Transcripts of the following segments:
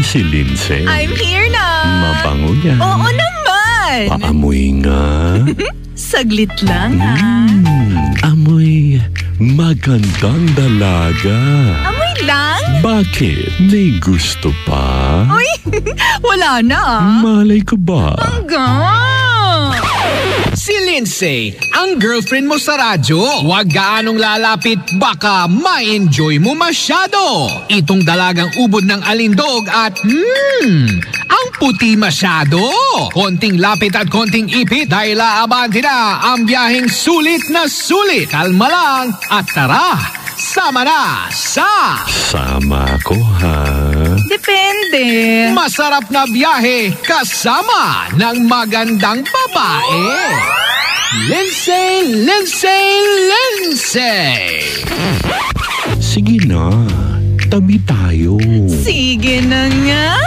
si Lindsay? I'm here na. Mabango yan. Oo naman. Paamoy nga. Saglit lang Amoy magandang dalaga. Amoy lang? Bakit? May gusto pa? Uy, wala na. Malay ko ba? Si Lindsay, ang girlfriend mo sa radyo. Huwag gaanong lalapit, baka ma-enjoy mo masyado. Itong dalagang ubod ng alindog at ang puti masyado. Konting lapit at konting ipit dahil aabante na ang biyaheng sulit na sulit. Kalma lang at tara, sama na sa... Sama ko ha? Depende. Masarap na biyahe kasama ng magandang babae. Lindsay, Lindsay, Lindsay! Sige na, tabi tayo. Sige na nga.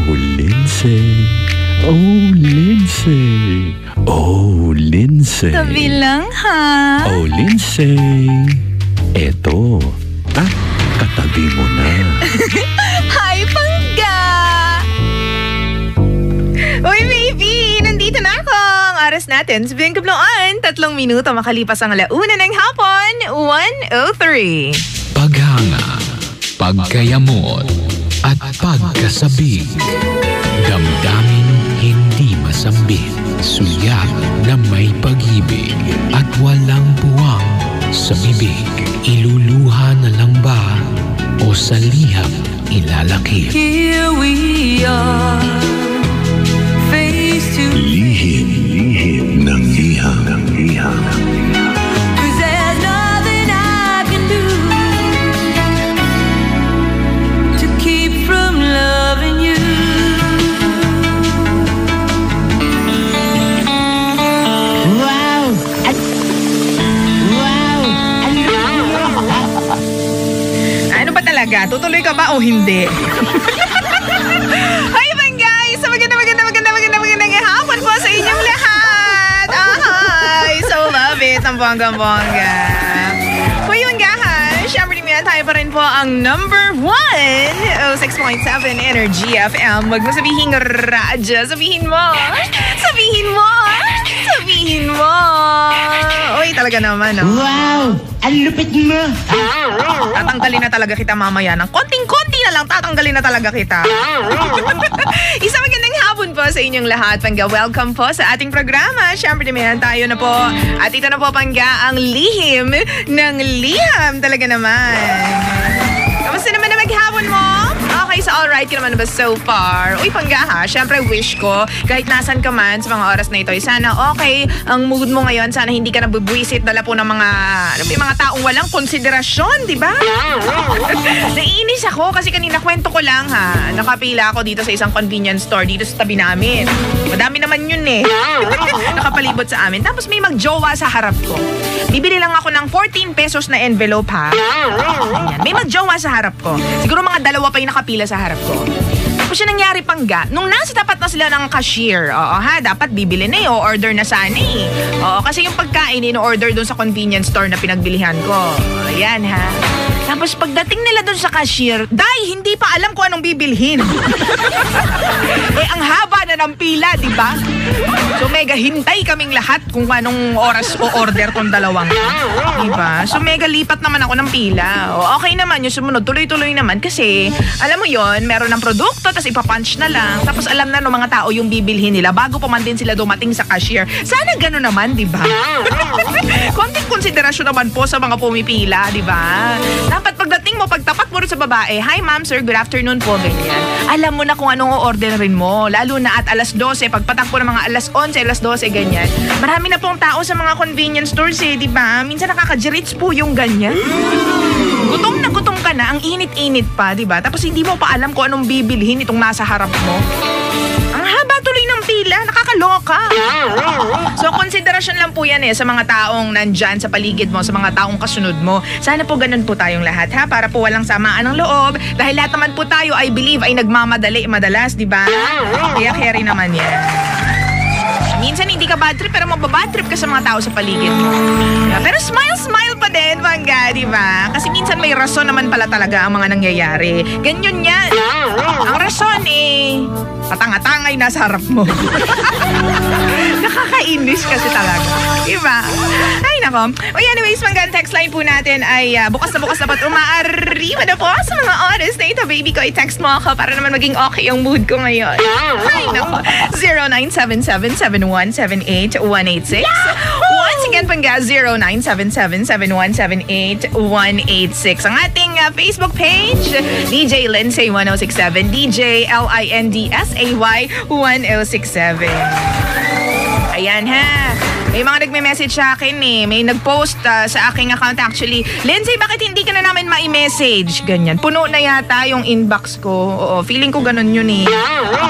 Oh, Lindsay. Oh, Lindsay. Oh, Lindsay. Tabi lang ha. Oh, Lindsay. Eto. Katabi mo na. Hi, Pangga! Uy, baby! Nandito na ako! Ang oras natin sa Bing Kabloan. 3 minuto makalipas ang 1:00 ng hapon. 1:03. Paghanga, pagkayamot, at pagkasabik. Damdamin hindi masambit. Suyak na may pag-ibig at walang buwang sa bibig. Iluluha na lang ba o sa liham ilalakip? Here we are, face to Lihim ng liham. 'cause there's nothing I can do to keep from loving you. Wow! Ano ba talaga? Tutuloy ka ba o hindi? Hi, man guys! Magandang hapon po sa inyong lahat! Hi! So love it! Ang bonggang-bongga. Hoy, yun gahan! Siyempre naman tayo pa rin po ang number 1 6.7 Energy FM. Wag mo sabihin radyo. Sabihin mo! Uy, talaga naman, no? Wow! Ang lupit mo! Tatanggalin na talaga kita mamaya ng konting-konti na lang. Tatanggalin na talaga kita. Isang magandang hapon po sa inyong lahat. Pangga, welcome po sa ating programa. Siyempre naman tayo na po. At ito na po, Pangga, ang lihim ng liham. Talaga naman. Kamusta naman na maghapon mo? Okay, so alright ka naman ba so far? Uy, Pangga ha, syempre wish ko, kahit nasan ka man sa mga oras na ito, sana okay ang mood mo ngayon, sana hindi ka nabubwisit dala po ng mga taong walang konsiderasyon, di ba? Naiinis ako kasi kanina kwento ko lang ha, nakapila ako dito sa isang convenience store dito sa tabi namin. Madami naman yun eh. Nakapalibot sa amin. Tapos may magjowa sa harap ko. Bibili lang ako ng 14 pesos na envelope ha. Ayan. May magjowa sa harap ko. Siguro mga 2 pa yung nakapila sa harap ko. Tapos yung nangyari, Pangga, nung nasa tapat na sila ng cashier, dapat bibili na o-order na sana eh. Kasi yung pagkain, in-order dun sa convenience store na pinagbilihan ko. Ayan ha. Tapos pagdating nila dun sa cashier, hindi pa alam kung anong bibilhin. Ang haba na ng pila, di ba? So mega hintay kaming lahat kung anong oras o order tong dalawang. Di ba? So mega lipat naman ako ng pila. Okay naman, yung sumunod, tuloy-tuloy naman kasi, alam mo yon, meron ng produkto, tapos ipapunch na lang. Tapos alam na ng mga tao yung bibilhin nila bago pa man din sila dumating sa cashier. Sana gano'n naman, di ba? Konting konsiderasyon naman po sa mga pumipila, di ba? Dapat pagdating mo, pagtapat mo rin sa babae, hi ma'am, sir, good afternoon po, ganyan. Alam mo na kung anong o-orderin mo, lalo na at alas 12, pagpatak po ng mga alas 11, alas 12, ganyan. Marami na pong tao sa mga convenience stores di ba? Minsan nakaka-jerits po yung ganyan. Gutom ka na, ang init-init pa, di ba? Tapos hindi mo pa alam kung anong bibilhin itong nasa harap mo. Ang haba tuloy ng pila, nakakaloka. So, konsiderasyon lang po yan sa mga taong nandyan sa paligid mo, sa mga taong kasunod mo. Sana po ganun po tayong lahat ha, para po walang samaan ng loob. Dahil lahat naman po tayo, I believe, ay nagmamadali madalas, di ba? Kaya carry naman yan. Minsan hindi ka bad trip pero mababad trip ka sa mga tao sa paligid mo. Yeah, pero smile pa din, Pangga. di ba? Kasi minsan may rason naman pala talaga ang mga nangyayari. Ganyan yan. Ang rason patanga-tangay nasa harap mo. Nakakainis kasi talaga. Diba? Ay, nako. Anyways, hanggang text line po natin ay bukas na po at umaarriba na po sa mga oras na ito, baby ko. I-text mo ako para naman maging okay yung mood ko ngayon. Ay, nako. 0977-7178-186. Once again, pangga 0977-7178-186. Ang ating Facebook page, DJ Lindsay 1067, DJ LINDSAY 1067. Ayan ha. May mga nagme-message sa akin May nag-post sa aking account actually. Lindsay, bakit hindi ka na namin ma-message? Ganyan. Puno na yata yung inbox ko. Oo, feeling ko ganun yun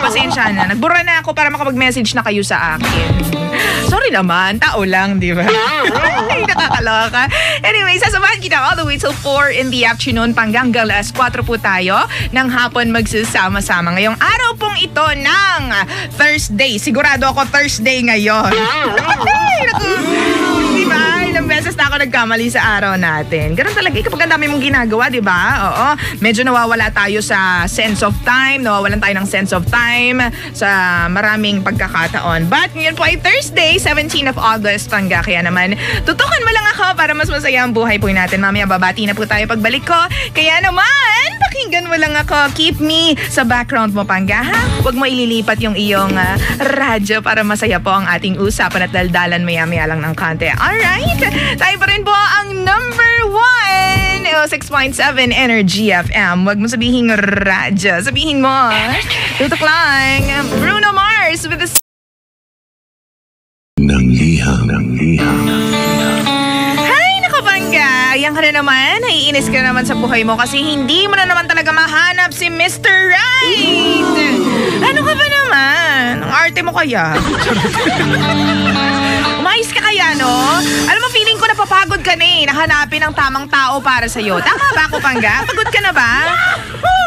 Pasensya na. Nagbura na ako para makapag-message na kayo sa akin. Sorry naman, tao lang, di ba? Ay, nakakaloka. Anyway, sasamahan kita all the way till 4 in the afternoon. Hanggang alas 4 po tayo ng hapon magsasama-sama. Ngayong araw pong ito ng Thursday. Sigurado ako Thursday ngayon. Di ba? Ilang beses na ako nagkamali sa araw natin. Ganun talaga. Kapag ang dami mong ginagawa, di ba? Oo. Medyo nawawala tayo sa sense of time. Nawawalan tayo ng sense of time sa maraming pagkakataon. But ngayon po ay Thursday, 17 of August. Kaya naman, tutukan mo lang ako para mas masaya ang buhay po natin. Mamaya babati na po tayo pagbalik ko. Kaya naman, pakinggan mo lang ako. Keep me sa background mo, Pangga, ha? Huwag mo ililipat yung iyong radyo para masaya po ang ating usapan at daldalan maya-maya lang ng konti. Alright? Tayo pa rin po ang number 1. 6.7 Energy FM. Huwag mo sabihin radyo. Sabihin mo, tutok lang. Bruno Mars with the Hay, naku, Pangga. Ayan ka na naman. Naiinis ka na naman sa buhay mo kasi hindi mo na naman talaga mahanap si Mr. Right. Ano ka ba naman? Ang arte mo kaya? Umayos ka kaya, no? Alam mo, feeling ko napapagod ka nahanapin ang tamang tao para sa'yo. Tama ba ako, Pangga? Pagod ka na ba?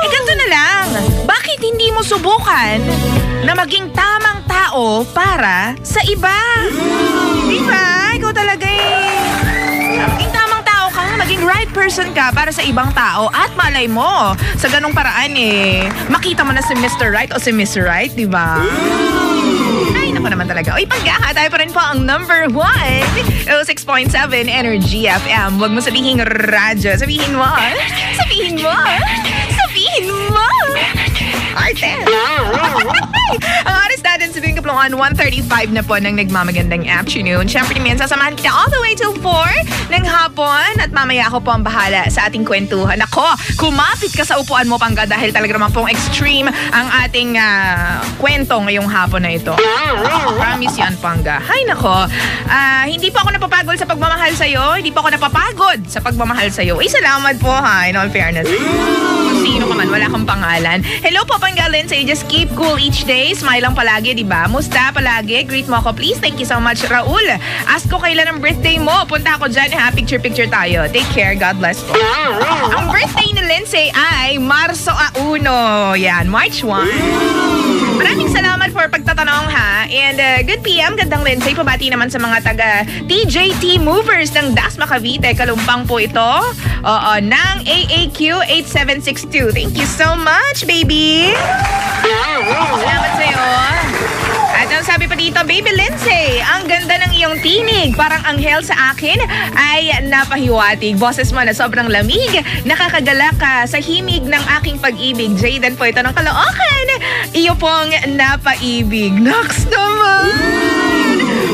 Ganito na lang. Bakit hindi mo subukan na maging tamang tao para sa iba? Diba? Ikaw talaga maging tamang tao ka, maging right person ka para sa ibang tao at malay mo, sa ganong paraan makita mo na si Mr. Right o si Miss Right, diba? Ay, naku naman talaga. Oy, Pangga, tayo pa rin po ang number 1. 6.7 Energy FM. Huwag mo sabihin radyo. Sabihin mo. Sabihin mo. Sabihin mo. Arte. Ang oras natin sabihin ka on 1:35 na po ng nagmamagandang afternoon. Siyempre naman, sasamahan kita all the way till 4 ng hapon at mamaya ako po ang bahala sa ating kwentuhan. Ako, kumapit ka sa upuan mo, Pangga, dahil talaga naman pong extreme ang ating kwento ngayong hapon na ito. Promise yan, Pangga. Hay nako, hindi po ako napapagod sa pagmamahal sa'yo. Hindi po ako napapagod sa pagmamahal sa'yo. Salamat po ha, in all fairness. Sino ka man, wala kang pangalan. Hello po, Pangga Lindsay. Just keep cool each day. Smile lang palagi, di ba? Musta palagi. Greet mo ako, please. Thank you so much, Raul. Ask ko kailan ang birthday mo. Punta ako dyan, ha? Picture tayo. Take care. God bless po. Ang birthday ni Lindsay ay Marso 1. Yan, March 1. Maraming salamat for pagtatanong, ha? And good PM, gandang Lindsay. Pabati naman sa mga taga TJT Movers ng Dasma Cavite. Kalumpang po ito. Oo, ng AAQ 8762. Thank you so much, baby. Salamat sa'yo. At ang sabi pa dito, Baby Lindsay, ang ganda ng iyong tinig. Parang anghel sa akin ay napahiwatig. Boses mo na sobrang lamig. Nakakagalak ka sa himig ng aking pag-ibig. Jayden po ito ng Caloocan. Iyo pong napaibig. Next naman!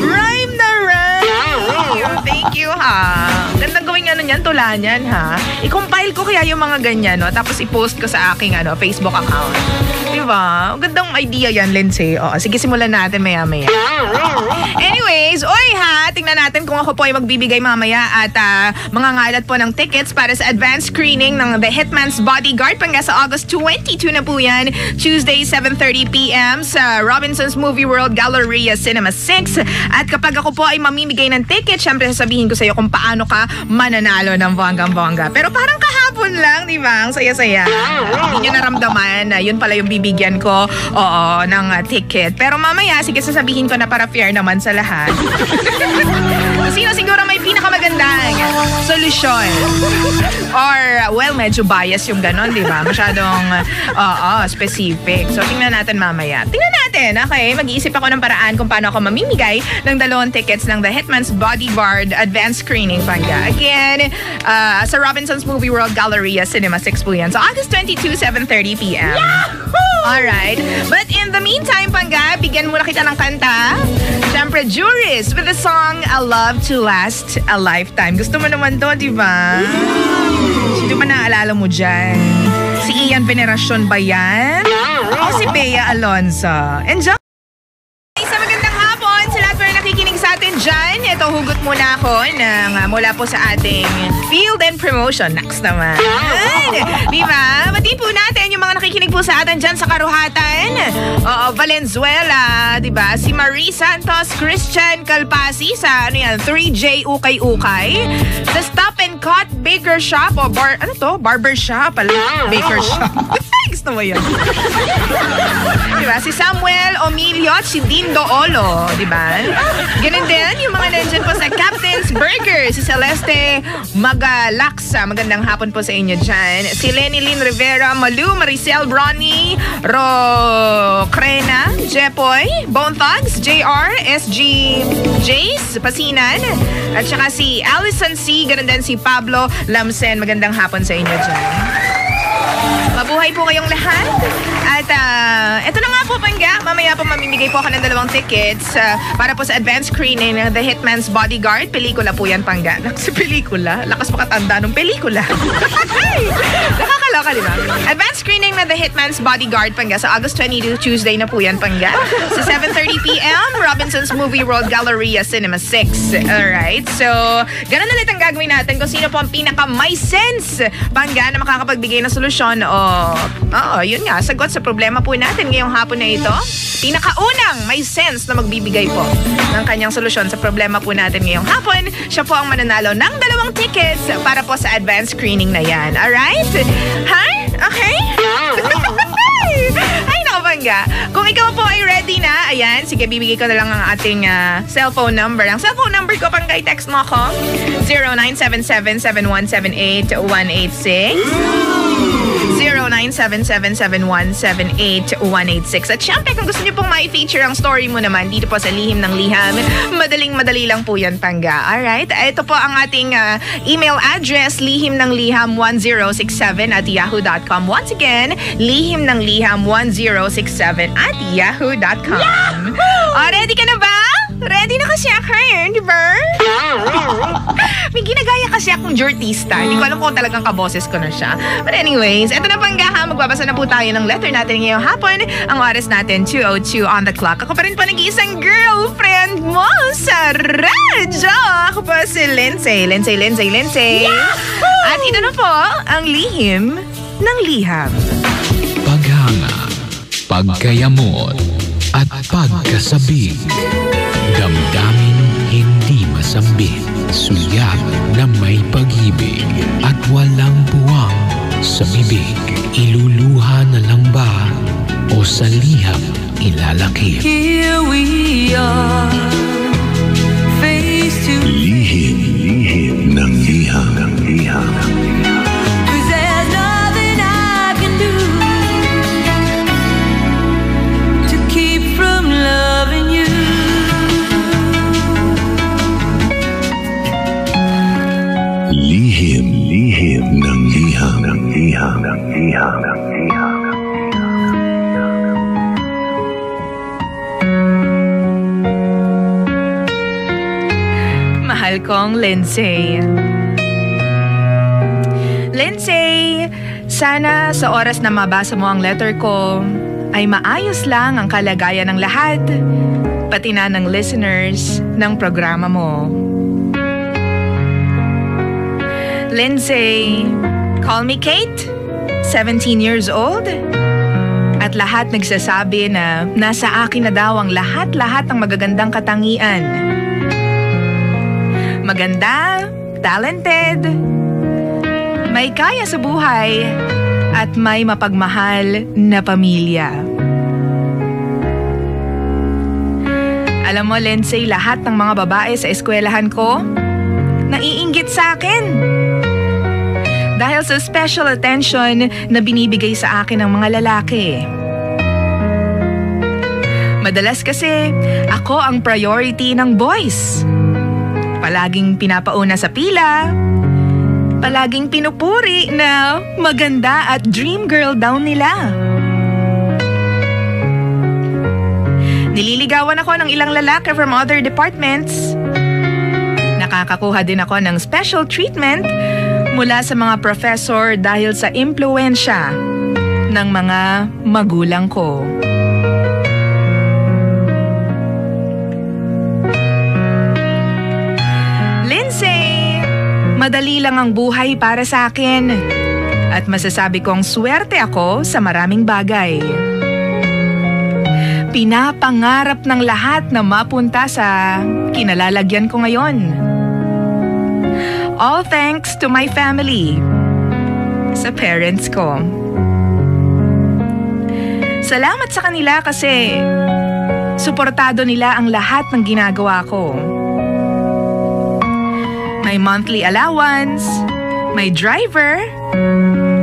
Rhyme na rhyme! Thank you, ha? Gandang gawing niyan, tula niyan, ha? I-compile ko kaya yung mga ganyan, no? Tapos i-post ko sa aking Facebook account. Diba? Gandang idea yan, Lindsay. O, sige, simulan natin maya-maya. Anyways, oy ha, tingnan natin kung ako po ay magbibigay mamaya at mga ngalat po ng tickets para sa advanced screening ng The Hitman's Bodyguard. Pangga sa August 22 na po yan. Tuesday, 7:30 p.m. sa Robinson's Movie World Galleria Cinema 6. At kapag ako po ay mamimigay ng ticket, syempre sasabihin ko sa iyo kung paano ka mananalo ng bonggang-bongga. Pero parang kahapon lang, di ba? Ang saya-saya. Hindi nyo naramdaman na yun pala yung bibigyan ko ng ticket. Pero mamaya, sige, sasabihin ko na para fair naman sa lahat. Sino siguro may pinakamagandang solusyon. Or, well, medyo bias yung ganon, di ba? Masyadong specific. So, tingnan natin mamaya. Tingnan natin, okay? Mag-iisip ako ng paraan kung paano ako mamimigay ng 2 tickets ng The Hitman's Bodyguard Advanced Screening, Pangga. Again, sa Robinson's Movie World Galleria Cinema 6 po yan. So, August 22, 7:30 p.m. Yahoo! Alright. But in the meantime, Pangga, bigyan muna kita ng kanta. Siyempre, Juris with the song I Love to Last a Lifetime. Gusto mo naman to, di ba? Sino ba naaalala mo dyan? Si Ian Veneracion ba yan? O si Bea Alonso? Enjoy! Sa magandang hapon, sa lahat po na nakikinig sa atin dyan. Ito, hugot muna ako mula po sa ating Field and Promotion. Next naman. Di ba? Batiin po natin yung mga nakikinig po sa atin dyan sa Karuhatan. Valenzuela, di ba? Si Marie Santos, Christian Calpasi sa 3J Ukay-Ukay. Sa Stop and Cut Baker Shop o Barber Shop. Baker Shop. Gusto mo yun? Diba? Si Samuel Omilio at si Dindo Olo. Diba? Ganun din yung mga nandyan po sa Captain's Burger. Si Celeste Magalaksa. Magandang hapon po sa inyo dyan. Si Lenny Lynn Rivera, Malu, Maricel Bronny, Crena, Jepoy, Bone Thugs, JR, SG, Jace, Pasinan, at saka si Allison C. Ganun din si Pablo Lamsen. Magandang hapon sa inyo dyan. Mabuhay po kayong lahat. At eto na nga po, Pangga. Mamaya po mamimigay po ako ng 2 tickets para po sa advanced screening ng The Hitman's Bodyguard. Pelikula po yan, Pangga. Sa pelikula? Lakas makatanda ng pelikula. Nakakaloka, di ba? Advanced screening ng The Hitman's Bodyguard, Pangga. Sa August 22, Tuesday na po yan, Pangga. Sa 7:30 p.m., Robinson's Movie World Galleria Cinema 6. Alright? So, ganun ulit ang gagawin natin kung sino po ang pinaka-may sense, Pangga, na makakapagbigay ng solusyon yun nga, sagot sa problema po natin ngayong hapon na ito. Pinakaunang may sense na magbibigay po ng kanyang solusyon sa problema po natin ngayong hapon. Siya po ang mananalo ng 2 tickets para po sa advanced screening na yan. Alright? Ha? Okay? Ay, naku, Pangga. Kung ikaw po ay ready na, ayan, sige, bibigay ko na lang ang ating cellphone number. Ang cellphone number ko, Pangga, i-text mo ako. 0977-7178-186. 0977-7178-186. At syempre, kung gusto niyo pong ma-feature ang story mo naman dito po sa Lihim ng Liham, madaling-madali lang po yan, Pangga. Alright? Ito po ang ating email address, lihimnangliham1067@yahoo.com. Once again, lihimnangliham1067@yahoo.com. Ready ka na ba? Ready na kasi ako yun, di ba? May ginagaya kasi akong jortista. Hindi ko alam kung talagang kaboses ko na siya. But anyways, eto na, Pangga, ha. Magbabasa na po tayo ng letter natin ngayong hapon. Ang oras natin, 2:02 on the clock. Ako pa rin po nag-iisang girlfriend mo sa radyo. Ako po si Lindsay. At ito na po ang Lihim ng Liham. Paghanga, pagkayamot, at pagkasabik. Damdamin hindi masambit, sulyap na may pag-ibig at walang buwang sa bibig. Iluluha na lang ba o sa liham ilalakip? Here we are, face to Lihim ng liham. 'cause there's nothing I can do to keep from loving you. Lihim ng liham. Mahal kong Lindsay. Lindsay, sana sa oras na mabasa mo ang letter ko, ay maayos lang ang kalagayan ng lahat, pati na ng listeners ng programa mo. Lindsay, call me Kate, 17 years old. At lahat nagsasabi na nasa akin na daw ang lahat-lahat ng magagandang katangian. Maganda, talented, may kaya sa buhay, at may mapagmahal na pamilya. Alam mo, Lindsay, lahat ng mga babae sa eskwelahan ko naiinggit sa akin. Dahil sa special attention na binibigay sa akin ng mga lalaki. Madalas kasi ako ang priority ng boys. Palaging pinapauna sa pila. Palaging pinupuri na maganda at dream girl daw nila. Nililigawan ako ng ilang lalaki from other departments. Nakakakuha din ako ng special treatment mula sa mga professor dahil sa impluwensya ng mga magulang ko. Lindsay, madali lang ang buhay para sa akin at masasabi kong swerte ako sa maraming bagay. Pinapangarap ng lahat na mapunta sa kinalalagyan ko ngayon. All thanks to my family. Sa parents ko. Salamat sa kanila kasi suportado nila ang lahat ng ginagawa ko. May monthly allowance, may driver,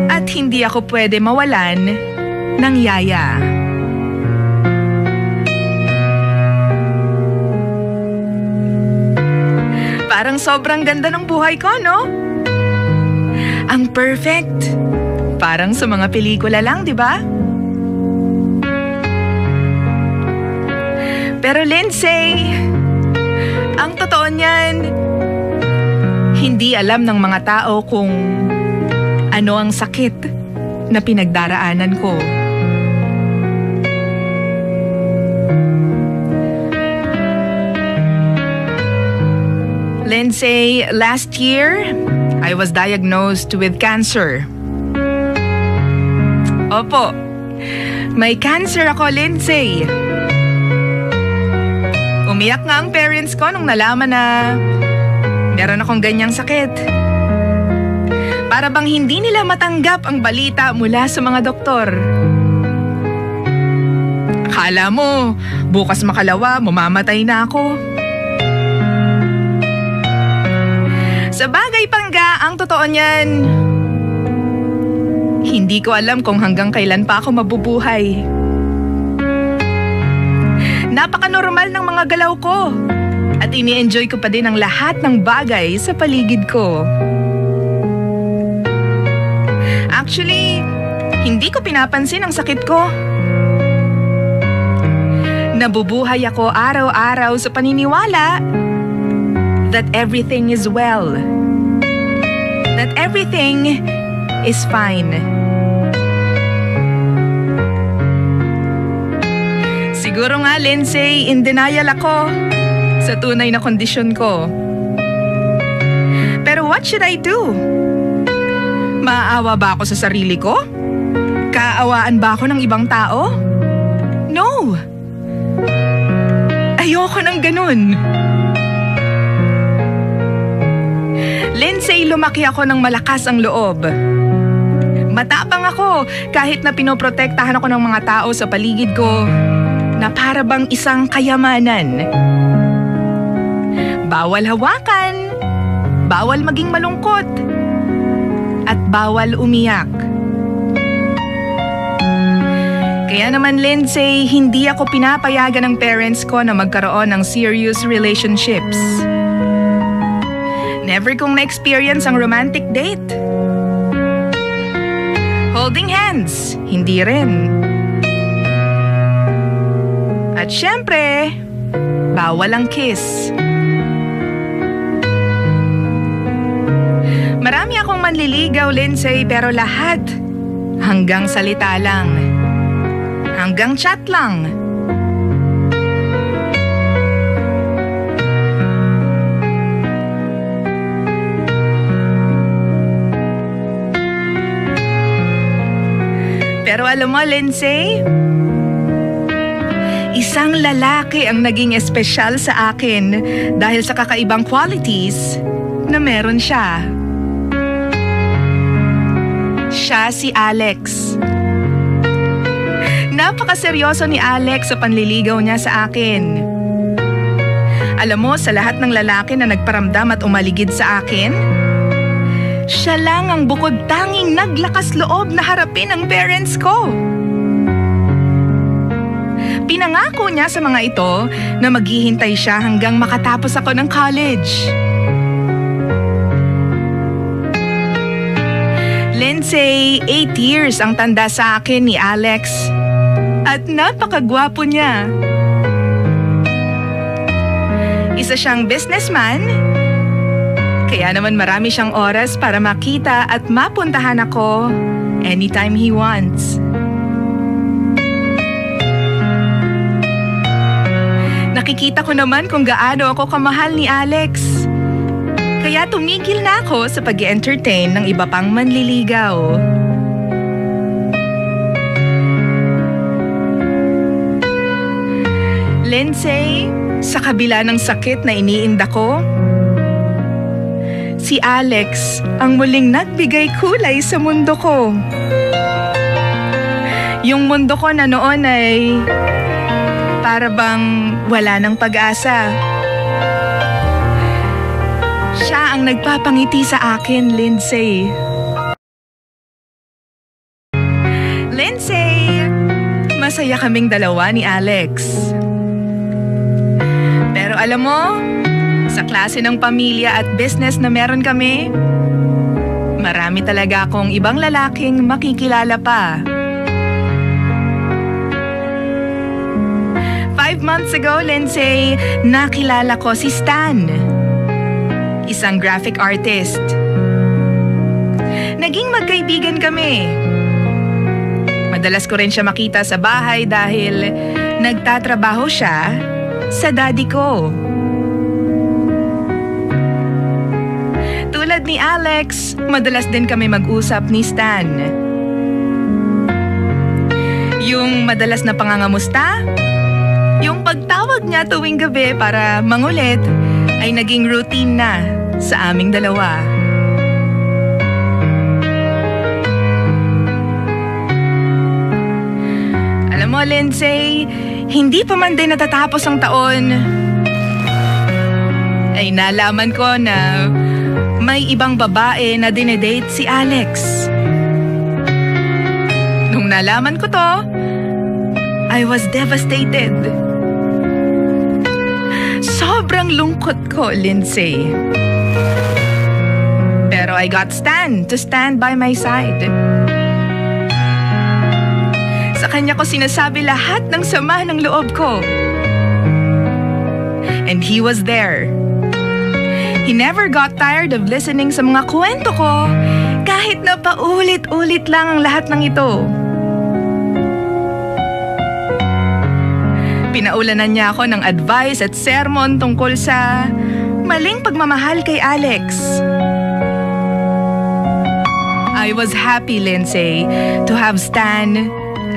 at hindi ako pwede mawalan ng yaya. Parang sobrang ganda ng buhay ko, no? Ang perfect. Parang sa mga pelikula lang, di ba? Pero Lindsay, ang totoo niyan, hindi alam ng mga tao kung ano ang sakit na pinagdaraanan ko. Lindsay, last year, I was diagnosed with cancer. Opo, may cancer ako, Lindsay. Umiyak nga ang parents ko nung nalaman na meron akong ganyang sakit. Para bang hindi nila matanggap ang balita mula sa mga doktor. Akala mo, bukas makalawa, mamamatay na ako. Sa bagay pangga, ang totoo niyan, hindi ko alam kung hanggang kailan pa ako mabubuhay. Napaka-normal ng mga galaw ko at ini-enjoy ko pa din ang lahat ng bagay sa paligid ko. Actually, hindi ko pinapansin ang sakit ko. Nabubuhay ako araw-araw sa paniniwala that everything is well. That everything is fine. Siguro nga, Lindsay, in denial ako sa tunay na kondisyon ko. Pero what should I do? Maaawa ba ako sa sarili ko? Kaawaan ba ako ng ibang tao? No! Ayoko ng ganun. Lindsay, lumaki ako ng malakas ang loob. Matapang ako kahit na pinoprotektahan ako ng mga tao sa paligid ko na para bang isang kayamanan. Bawal hawakan, bawal maging malungkot, at bawal umiyak. Kaya naman, Lindsay, hindi ako pinapayagan ng parents ko na magkaroon ng serious relationships. Never kong na-experience ang romantic date. Holding hands, hindi rin. At syempre, bawal ang kiss. Marami akong manliligaw, Lindsay, pero lahat hanggang salita lang. Hanggang chat lang. Pero alam mo, Lindsay, isang lalaki ang naging espesyal sa akin dahil sa kakaibang qualities na meron siya. Siya si Alex. Napakaseryoso ni Alex sa panliligaw niya sa akin. Alam mo, sa lahat ng lalaki na nagparamdam at umaligid sa akin, siya lang ang bukod tanging naglakas loob na harapin ang parents ko. Pinangako niya sa mga ito na maghihintay siya hanggang makatapos ako ng college. Lindsay, 8 years ang tanda sa akin ni Alex. At napakagwapo niya. Isa siyang businessman, kaya naman marami siyang oras para makita at mapuntahan ako anytime he wants. Nakikita ko naman kung gaano ako kamahal ni Alex. Kaya tumigil na ako sa pag-entertain ng iba pang manliligaw. Lindsay, sa kabila ng sakit na iniinda ko, si Alex ang muling nagbigay kulay sa mundo ko. Yung mundo ko na noon ay para bang wala ng pag-asa. Siya ang nagpapangiti sa akin, Lindsay. Lindsay, masaya kaming dalawa ni Alex. Pero alam mo, sa klase ng pamilya at business na meron kami, marami talaga akong ibang lalaking makikilala pa. 5 months ago, Lindsay, nakilala ko si Stan, isang graphic artist. Naging magkaibigan kami. Madalas ko rin siya makita sa bahay dahil nagtatrabaho siya sa daddy ko. Tulad ni Alex, madalas din kami mag-usap ni Stan. Yung madalas na pangangamusta, yung pagtawag niya tuwing gabi para mangulit ay naging routine na sa aming dalawa. Alam mo, Lindsay, hindi pa man din natatapos ang taon, ay nalaman ko na may ibang babae na dinedate si Alex. Nung nalaman ko to, I was devastated. Sobrang lungkot ko, Lindsay. Pero I got Stan to stand by my side. Sa kanya ko sinasabi lahat ng sama ng loob ko. And he was there. He never got tired of listening sa mga kwento ko kahit na paulit-ulit lang ang lahat ng ito. Pinaulanan niya ako ng advice at sermon tungkol sa maling pagmamahal kay Alex. I was happy, Lindsay, to have Stan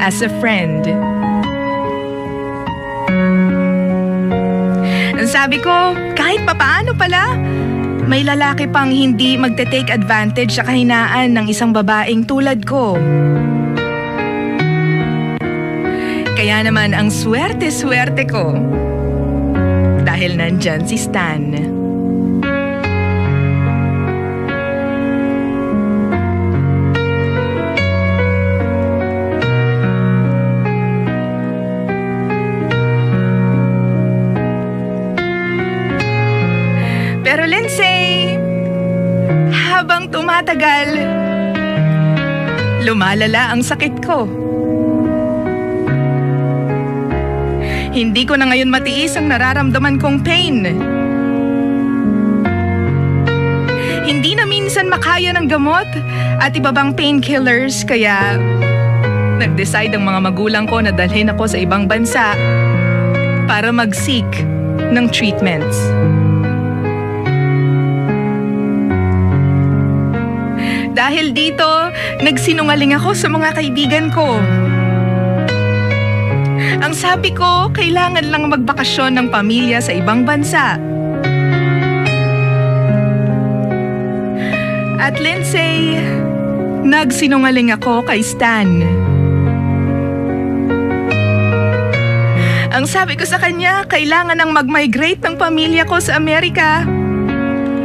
as a friend. Ang sabi ko, kahit papaano pala, may lalaki pang hindi magte-take advantage sa kahinaan ng isang babaeng tulad ko. Kaya naman ang swerte-swerte ko dahil nandyan si Stan. Pero Lindsay, habang tumatagal, lumalala ang sakit ko. Hindi ko na ngayon matiis ang nararamdaman kong pain. Hindi na minsan makaya ng gamot at iba bang painkillers, kaya nag-decide ang mga magulang ko na dalhin ako sa ibang bansa para mag-seek ng treatments. Dahil dito, nagsinungaling ako sa mga kaibigan ko. Ang sabi ko, kailangan lang magbakasyon ng pamilya sa ibang bansa. At Lindsay, nagsinungaling ako kay Stan. Ang sabi ko sa kanya, kailangan nang mag-migrate ng pamilya ko sa Amerika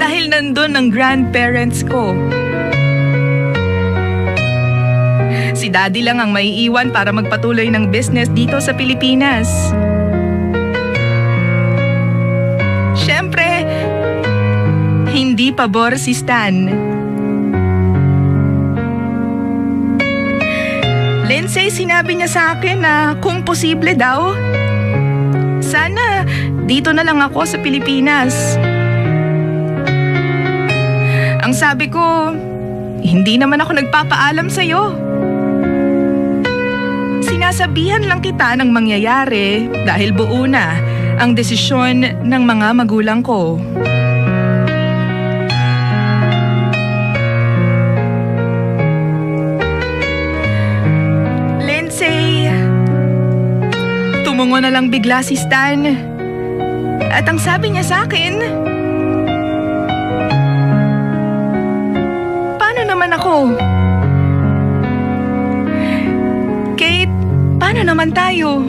dahil nandun ang grandparents ko. Si Daddy lang ang maiiwan para magpatuloy ng business dito sa Pilipinas. Siyempre, hindi pabor si Stan. Lindsay, sinabi niya sa akin na kung posible daw, sana dito na lang ako sa Pilipinas. Ang sabi ko, hindi naman ako nagpapaalam sa'yo. Sinasabihan lang kita ng mangyayari dahil buo na ang desisyon ng mga magulang ko. Lindsay, tumungo na lang bigla si Stan. At ang sabi niya sa akin, paano naman ako? Kate, paano naman tayo?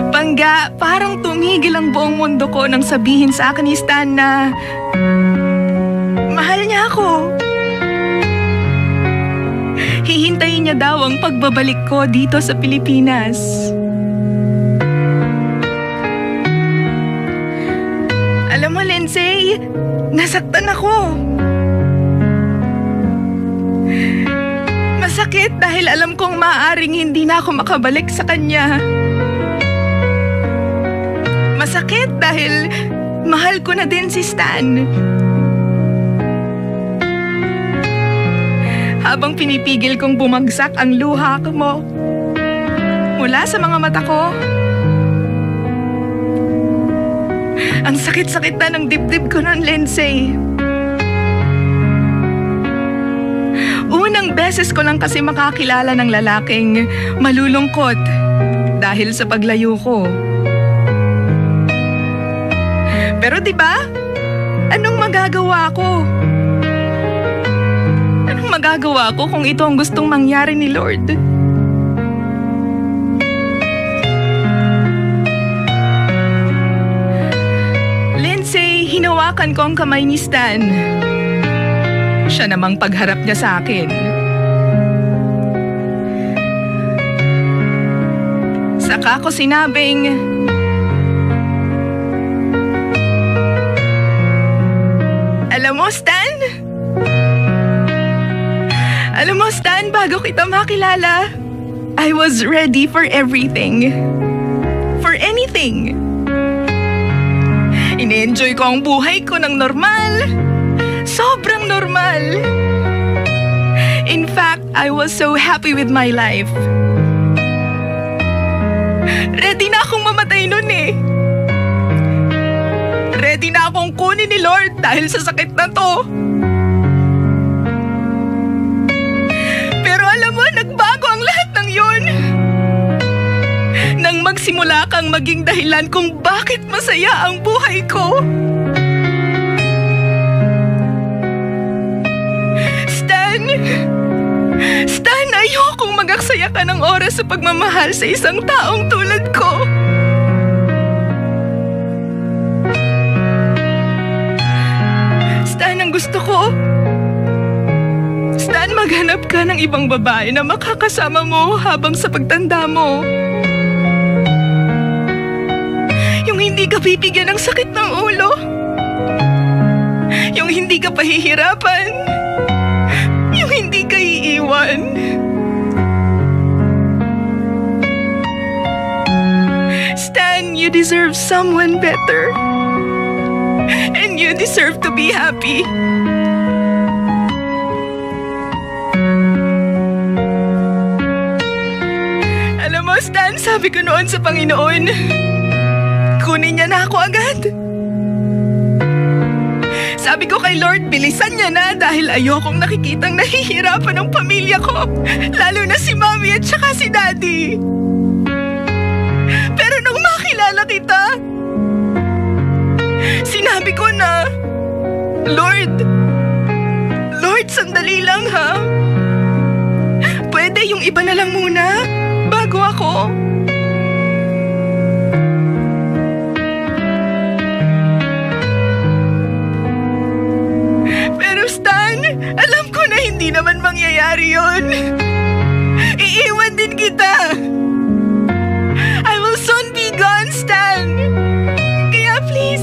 Pangga, parang tumigil ang buong mundo ko nang sabihin sa akin ni Stan na mahal niya ako. Hihintayin niya daw ang pagbabalik ko dito sa Pilipinas. Alam mo, Lindsay, nasaktan ako. Masakit dahil alam kong maaaring hindi na ako makabalik sa kanya. Masakit dahil mahal ko na din si Stan. Habang pinipigil kong bumagsak ang luha mo mula sa mga mata ko, ang sakit-sakit na ng dibdib ko noon, Lindsay. Unang beses ko lang kasi makakilala ng lalaking malulungkot dahil sa paglayo ko. Pero diba, anong magagawa ko? Anong magagawa ko kung ito ang gustong mangyari ni Lord? Lindsay, hinawakan ko ang kamay ni Stan. Siya namang pagharap niya sa akin. Saka ko sinabing, alam mo, Stan? Alam mo, Stan, bago kita makilala, I was ready for everything. For anything. Ine-enjoy ko ang buhay ko ng normal. Sobrang normal. In fact, I was so happy with my life. Ready na akong mamatay nun eh. Ready na akong kunin ni Lord dahil sa sakit na to. Pero alam mo, nagbago ang lahat ng yun. Nang magsimula kang maging dahilan kung bakit masaya ang buhay ko. Stan, ayokong magaksaya ka ng oras sa pagmamahal sa isang taong tulad ko. Stan, ang gusto ko, Stan, maghanap ka ng ibang babae na makakasama mo habang sa pagtanda mo. Yung hindi ka bibigyan ng sakit ng ulo. Yung hindi ka pahihirapan. Yung hindi ka iiwan. Stan, you deserve someone better. And you deserve to be happy. Alam mo, Stan, sabi ko noon sa Panginoon, kunin niya na ako agad. Sabi ko kay Lord, bilisan niya na dahil ayokong nakikitang nahihirapan ng pamilya ko. Lalo na si Mommy at saka si Daddy. Pero nung makilala kita, sinabi ko na, Lord, sandali lang ha. yung iba na lang muna bago ako. Pero Stan, alam ko na hindi naman mangyayari yun. Iiwan din kita. I will soon be gone, Stan. Kaya please,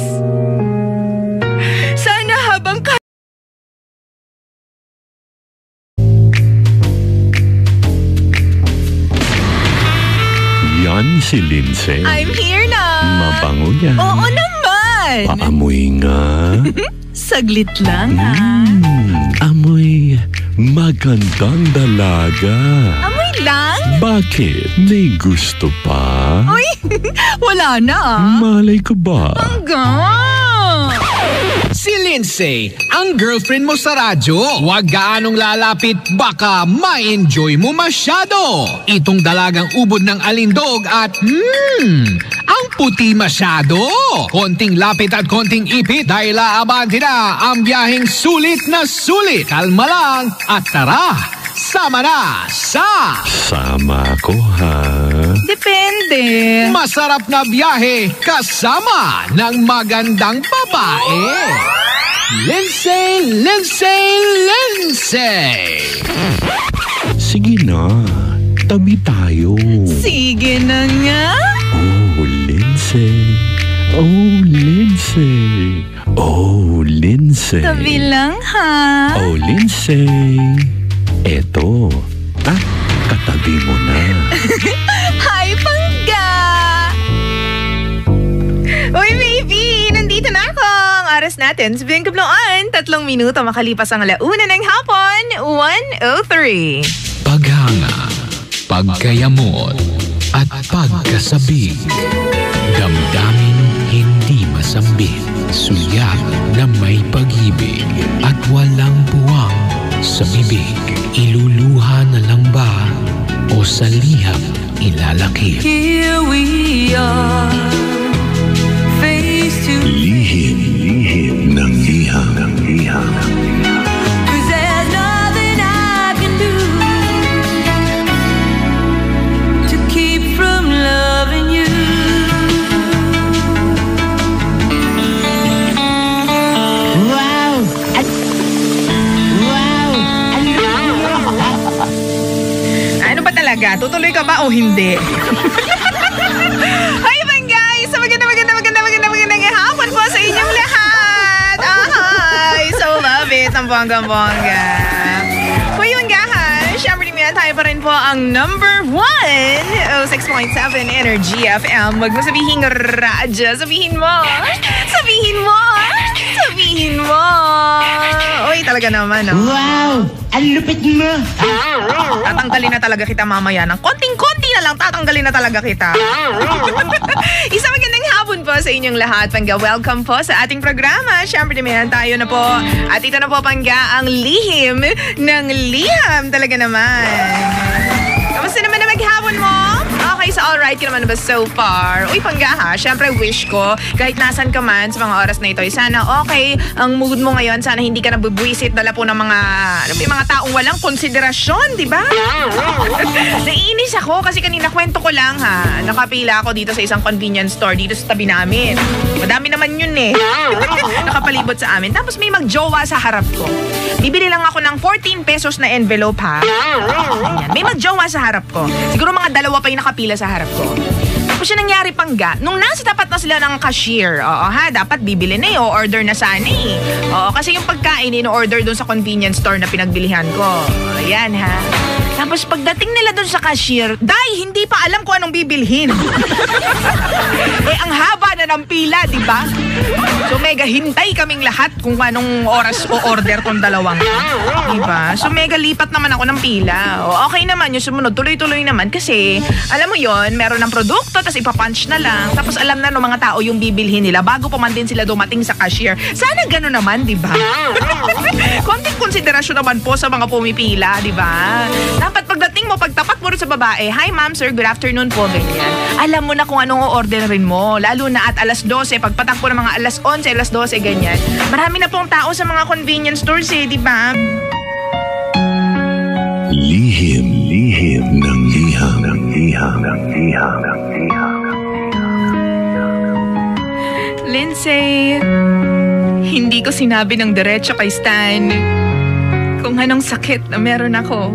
sana habang Yan si Lindsay. I'm here na. Mabango yan. Oo naman. Paamoy nga. Saglit lang ha. Amoy magandang dalaga. Amoy lang? Bakit? May gusto pa? Uy, wala na. Malay ko ba? Hangga. Si Lindsay, ang girlfriend mo sa radyo. Huwag gaanong lalapit, baka ma-enjoy mo masyado. Itong dalagang ubod ng alindog at ang puti masyado. Konting lapit at konting ipit dahil aabante na ang biyaheng sulit na sulit. Kalma lang at tara, sama na sa Sama ko ha. Depende. masarap na biyahe kasama ng magandang babae. Lindsay, Lindsay, Lindsay! Sige na, tabi tayo. Sige na nga. Oh, Lindsay. Oh, Lindsay. Oh, Lindsay. Tabi lang ha. Oh, Lindsay. Eto. Katabi mo na. Hi, Pangga! Uy, baby! Nandito na ako! Ang oras natin, sabihin ko noon, 3 minuto makalipas ang 1:00 ng hapon, 1:03. Paghanga, pagkayamot, at pagkasabik. Damdamin hindi masambit. Sulyap na may pag-ibig at walang buwang sa bibig. Iluluha na lang ba o sa liham ilalakip? Here we are, face to Lihim ng liham. 'cause there's nothing I can do to keep from loving you. Wow! Wow! Ano ba talaga? Tutuloy ka ba o hindi? Hi, man guys! Magandang hapon po sa inyong lahat! Hi! So love it! Ang bonggang-bongga. Kung yun nga ha, syempre tayo pa rin po ang number 1 06.7 Energy FM. Wag mo sabihin radyo. Sabihin mo. Uy, talaga naman. Oh. Wow! Ang lupit mo! Tatanggalin na talaga kita mamaya ng konting-konti na lang. Tatanggalin na talaga kita. Isang magandang hapon po sa inyong lahat. Pangga, welcome po sa ating programa. Siyempre naman tayo na po. At ito na po, Pangga, ang lihim ng liham. Talaga naman. Kamusta naman na maghapon mo? Okay, so alright ka naman ba so far? Uy, Pangga ha, syempre wish ko, kahit nasan ka man sa mga oras na ito, sana okay ang mood mo ngayon, sana hindi ka nabubwisit dala po ng mga, mga taong walang konsiderasyon, di ba? Naiinis ako kasi kanina kwento ko lang ha, nakapila ako dito sa isang convenience store dito sa tabi namin. Madami naman yun eh. Nakapalibot sa amin. Tapos may magjowa sa harap ko. Bibili lang ako ng 14 pesos na envelope ha. Ayan. May magjowa sa harap ko. Siguro mga 2 pa yung nakapila sa harap ko. Tapos yung nangyari, Pangga, nung nasa tapat na sila ng cashier, oo ha, dapat bibili na o order na sana eh. Oo, kasi yung pagkain in-order dun sa convenience store na pinagbilihan ko. Ayan ha. Tapos pagdating nila dun sa cashier, hindi pa alam kung anong bibilhin. Eh, ang haba na ng pila, di ba? So, mega hintay kaming lahat kung anong oras o order tong dalawang. Di ba? So, mega lipat naman ako ng pila. O, okay naman yung sumunod. Tuloy-tuloy naman kasi, alam mo yon, meron ng produkto, tapos ipapunch na lang. Tapos alam na ng mga tao yung bibilhin nila bago pa man din sila dumating sa cashier. Sana gano'n naman, di ba? Konting konsiderasyon naman po sa mga pumipila, di ba? Dapat pagdating mo, pagtapat mo rin sa babae, hi ma'am, sir, good afternoon po, ganyan. Alam mo na kung anong o-orderin mo. Lalo na at alas 12, pagpatak po ng mga alas 11, alas 12, ganyan. Marami na pong tao sa mga convenience stores eh, di ba? Lihim ng liham. Lindsay, hindi ko sinabi ng diretso kay Stan kung anong sakit na meron ako.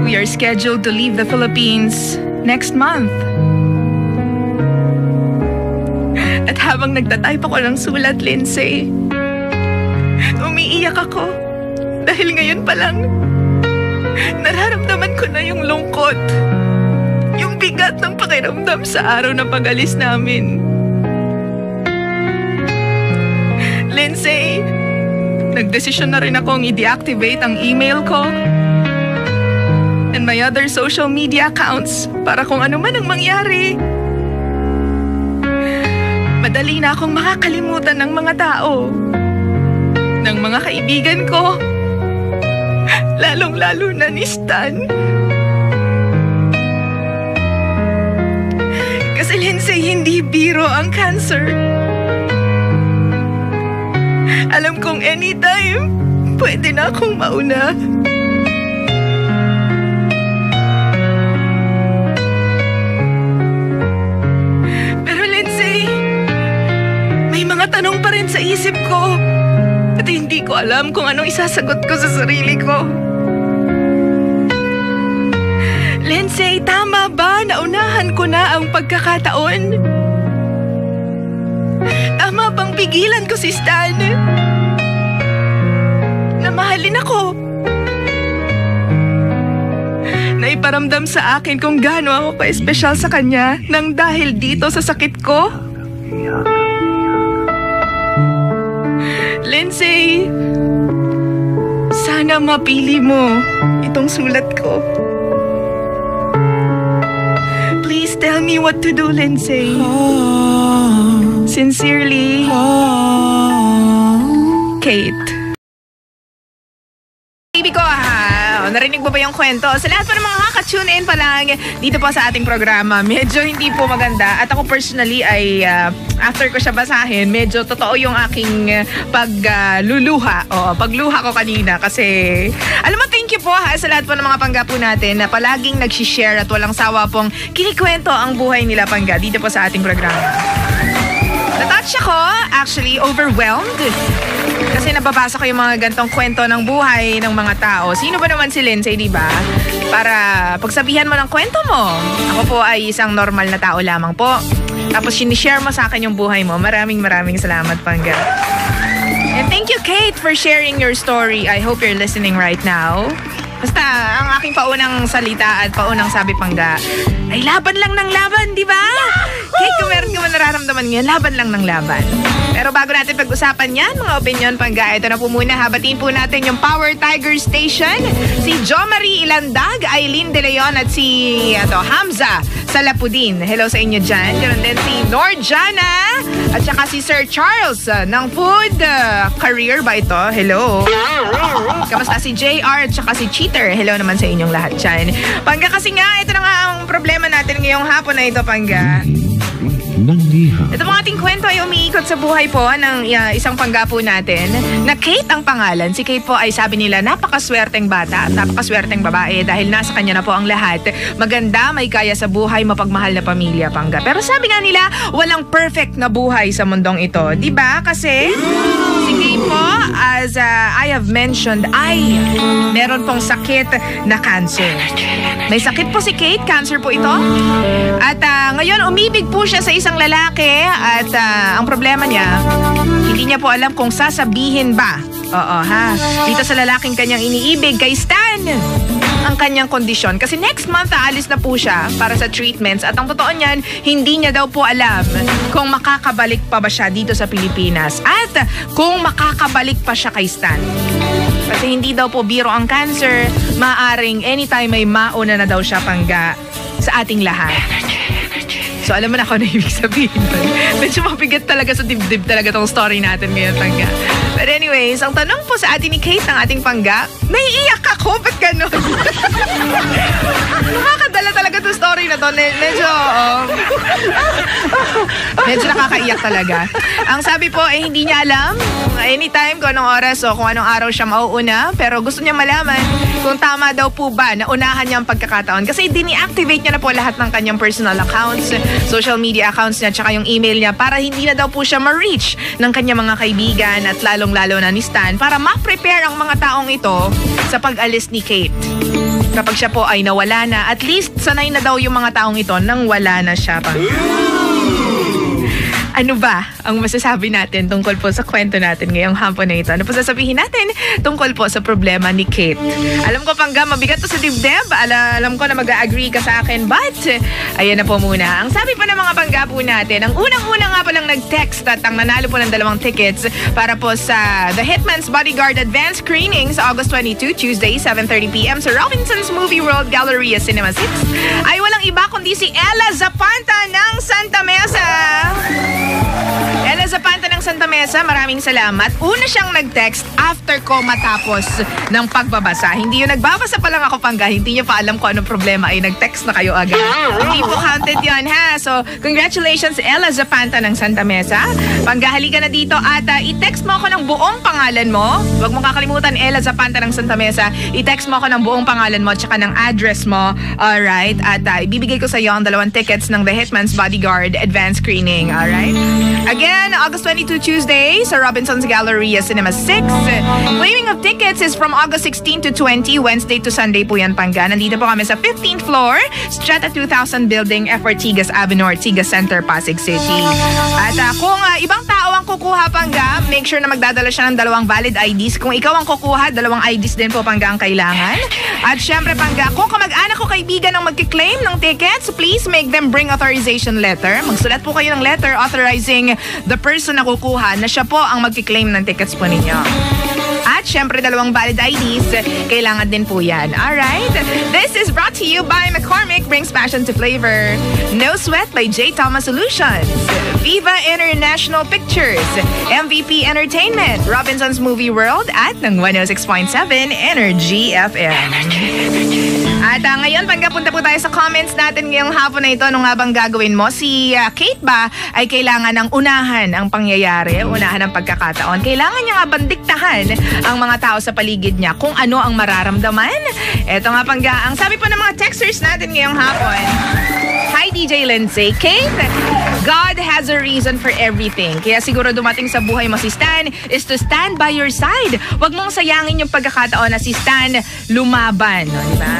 We are scheduled to leave the Philippines next month. At habang nagtatype ako ng sulat, Lindsay, umiiyak ako dahil ngayon pa lang nararamdaman ko na yung lungkot, yung bigat ng pakiramdam sa araw ng pag-alis namin. Lindsay, nagdesisyon na rin akong i-deactivate ang email ko and my other social media accounts para kung ano man ang mangyari, madali na akong makakalimutan ng mga tao, ng mga kaibigan ko, lalong-lalo na ni Stan. Kasi Lindsay, hindi biro ang cancer. Alam kong anytime, pwede na akong mauna. Pero Lindsay, may mga tanong pa rin sa isip ko at hindi ko alam kung anong isasagot ko sa sarili ko. Lindsay, tama ba na unahan ko na ang pagkakataon? Tama bang pigilan ko si Stan na mahalin ako? Na iparamdam sa akin kung gaano ako ka-espesyal sa kanya nang dahil dito sa sakit ko? Lindsay, sana mapili mo itong sulat ko. Please tell me what to do, Lindsay. Sincerely, Kate. Baby ko, narinig mo ba yung kwento? Sa lahat po ng mga kaka-tune in pa lang dito po sa ating programa, medyo hindi po maganda. At ako personally ay, after ko siya basahin, medyo totoo yung aking pagluluha. Pagluha ko kanina. Kasi, alam mo, thank you po sa lahat po ng mga pangga po natin na palaging nagsishare at walang sawa pong kinikwento ang buhay nila pangga dito po sa ating programa. Natouch ako, actually, overwhelmed. Kasi nababasa ko yung mga gantong kwento ng buhay ng mga tao. Sino ba naman si Lindsay, di ba? Para pagsabihan mo ng kwento mo. Ako po ay isang normal na tao lamang po. Tapos sinishare mo sa akin yung buhay mo. Maraming salamat, Pangga. And thank you, Kate, for sharing your story. I hope you're listening right now. Basta, ang aking paunang salita at paunang sabi, Pangga, ay laban lang ng laban, di ba? Kate, kung meron ka man nararamdaman ngayon, laban lang ng laban. Pero bago natin pag-usapan yan, mga opinion, Pangga, ito na po muna, habatiin po natin yung Power Tiger Station, si Jo Marie Ilandag, Aileen De Leon at si Hamza Salapudin. Hello sa inyo dyan. Ganun din si Norjana at saka si Sir Charles ng Food Career ba ito? Hello. Kamusta si JR at saka si Cheater? Hello naman sa inyong lahat dyan. Pangga, kasi nga, ito na nga ang problema natin ngayong hapon na ito, Pangga. Ito mga ating kwento ay umiikot sa buhay po ng isang pangga po natin na Kate ang pangalan. Si Kate po ay sabi nila napakaswerteng bata at napakaswerteng babae dahil nasa kanya na po ang lahat. Maganda, may kaya sa buhay, mapagmahal na pamilya, Pangga. Pero sabi nga nila, walang perfect na buhay sa mundong ito. Diba? Kasi si Kate po, as I have mentioned, ay meron pong sakit na cancer. May sakit po si Kate, cancer po ito. At ngayon, umibig po siya sa isang lalaki at ang problema niya, hindi niya po alam kung sasabihin ba. Dito sa lalaking kanyang iniibig, kay Stan, ang kanyang kondisyon. Kasi next month, aalis na po siya para sa treatments. At ang totoo niyan, hindi niya daw po alam kung makakabalik pa ba siya dito sa Pilipinas. At kung makakabalik pa siya kay Stan. Kasi hindi daw po biro ang cancer, maaring anytime may mauna na daw siya, Pangga, sa ating lahat. So alam mo na ako na ibig sabihin. Medyo mabigat talaga sa dibdib talaga tong story natin ngayon, Pangga. But anyways, ang tanong po sa atin ni Kate, ang ating Pangga, naiiyak ako, ba't ganun? Nakakadala talaga tong story na to. Medyo, Medyo nakakaiyak talaga. Ang sabi po, hindi niya alam anytime kung anong oras o kung anong araw siya mauuna. Pero gusto niya malaman kung tama daw po ba na unahan niya ang pagkakataon. Kasi dini-activate niya na po lahat ng kanyang personal accounts, social media accounts niya, tsaka yung email niya para hindi na daw po siya ma-reach ng kanyang mga kaibigan at lalong-lalo na ni Stan para ma-prepare ang mga taong ito sa pag-alis ni Kate. Kapag siya po ay nawala na, at least sanay na daw yung mga taong ito nang wala na siya pa. Ano ba ang masasabi natin tungkol po sa kwento natin ngayong hapon na ito? Ano po sasabihin natin tungkol po sa problema ni Kate? Alam ko pangga, mabigat to sa dibdib. Alam ko na mag-agree ka sa akin, but ayan na po muna. Ang sabi po ng mga pangga po natin, ang unang-una nga palang nag-text at ang nanalo po ng 2 tickets para po sa The Hitman's Bodyguard Advanced Screening sa August 22, Tuesday, 7:30 p.m. sa Robinson's Movie World Galleria Cinema 6 ay walang iba kundi si Ella Zapanta ng Santa Mesa. Ella Zapanta ng Santa Mesa, maraming salamat. Una siyang nag-text after ko matapos ng pagbabasa. Hindi yung nagbabasa pa lang ako pangga, hindi niyo pa alam kung anong problema ay nag-text na kayo agad. Hindi po counted yun, ha? So, congratulations Ella Zapanta ng Santa Mesa. Pangga, halika na dito at i-text mo ako ng buong pangalan mo. Huwag mong kakalimutan, Ella Zapanta ng Santa Mesa. I-text mo ako ng buong pangalan mo at saka ng address mo. Alright? At ibibigay ko sa iyo ang 2 tickets ng The Hitman's Bodyguard Advanced Screening. Alright? Again, August 22, Tuesday, sa Robinson's Galleria Cinema 6. Claiming of tickets is from August 16 to 20, Wednesday to Sunday po yan, pangga. Nandito po kami sa 15th floor, Strata 2000 Building, F. Ortigas Avenue, Ortigas Center, Pasig City. At kung ibang tao ang kukuha, pangga, make sure na magdadala siya ng 2 valid IDs. Kung ikaw ang kukuha, 2 IDs din po, pangga, ang kailangan. At syempre, pangga, kung kamag-anak ko kaibigan ang magkiklaim ng tickets, please make them bring authorization letter. Magsulat po kayo ng letter authorizing the person na kukuha na siya po ang magkiklaim ng tickets po ninyo. At syempre, 2 valid IDs, kailangan din po yan. Alright? This is brought to you by McCormick, brings passion to flavor. No Sweat by J. Thomas Solutions. Viva International Pictures. MVP Entertainment. Robinson's Movie World at ng 106.7 Energy FM. At ngayon, pagkapunta po tayo sa comments natin ngayong hapon na ito. Ano nga bang gagawin mo? Si Kate ba ay kailangan ng unahan ang pangyayari, unahan ang pagkakataon? Kailangan niya nga bandiktahan ang mga tao sa paligid niya kung ano ang mararamdaman? Ito nga pangga, ang sabi po ng mga texters natin ngayong hapon. Hi DJ Lindsay. Kate, God has a reason for everything. Kaya siguro dumating sa buhay mo si Stan is to stand by your side. Huwag mong sayangin yung pagkakataon na si Stan lumaban. No, diba?